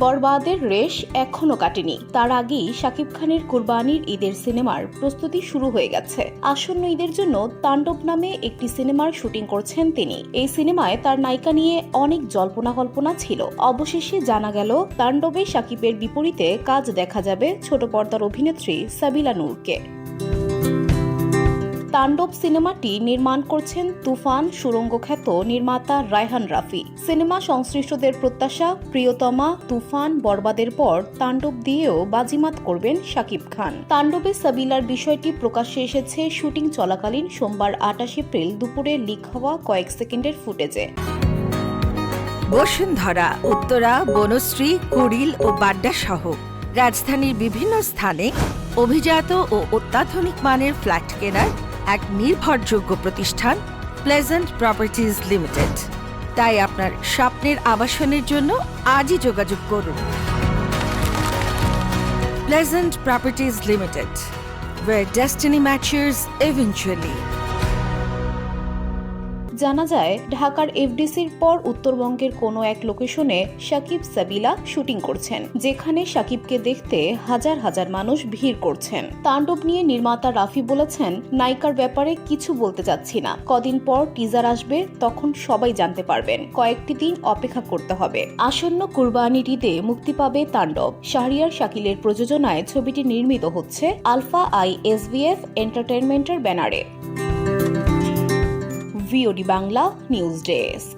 বরবাদের রেশ এখনো কাটেনি। তার আগেই শাকিব খানের কুরবানির ঈদের সিনেমার প্রস্তুতি শুরু হয়ে গেছে। আসন্ন ঈদের জন্য তাণ্ডব নামে একটি সিনেমার শুটিং করছেন তিনি। এই সিনেমায় তার নায়িকা নিয়ে অনেক জল্পনা কল্পনা ছিল। অবশেষে জানা গেল তাণ্ডবে শাকিবের বিপরীতে কাজ দেখা যাবে ছোট পর্দার অভিনেত্রী সাবিলা নূরকে। তাণ্ডব সিনেমাটি নির্মাণ করছেন তুফান সুড়ঙ্গ খ্যাত নির্মাতা রায়হান রাফি। সিনেমা সংশ্লিষ্টদের প্রত্যাশা, প্রিয়তমা, তুফান, বরবাদের পর তাণ্ডব দিয়েও বাজিমাত করবেন শাকিব খান। তাণ্ডবে সাবিলার বিষয়টি প্রকাশ্যে এসেছে শুটিং চলাকালীন সোমবার ২৮ এপ্রিল দুপুরে লিক হওয়া কয়েক সেকেন্ডের ফুটেজে। বসুন্ধরা, উত্তরা, বনশ্রী, কুড়িল ও বাড্ডা সহ রাজধানীর বিভিন্ন স্থানে অভিজাত ও অত্যাধুনিক মানের ফ্ল্যাট কেনার এক নির্ভরযোগ্য প্রতিষ্ঠান প্লেজেন্ট প্রপার্টিজ লিমিটেড। তাই আপনার স্বপ্নের আবাসনের জন্য আজই যোগাযোগ করুন। Pleasant properties limited, where destiny matches eventually. জানা যায়, ঢাকার এফডিসির পর উত্তরবঙ্গের কোনো এক লোকেশনে শাকিব সাবিলা শুটিং করছেন, যেখানে শাকিবকে দেখতে হাজার হাজার মানুষ ভিড় করছেন। তাণ্ডব নিয়ে নির্মাতা রাফি বলেছেন, নায়িকার ব্যাপারে কিছু বলতে চাচ্ছি না, কদিন পর টিজার আসবে, তখন সবাই জানতে পারবেন। কয়েকটি দিন অপেক্ষা করতে হবে। আসন্ন কুরবানির ঈদে মুক্তি পাবে তাণ্ডব। শাহরিয়ার শাকিলের প্রযোজনায় ছবিটি নির্মিত হচ্ছে আলফা আই এসভিএফ এন্টারটেইনমেন্টের ব্যানারে। VOD Bangla news desk.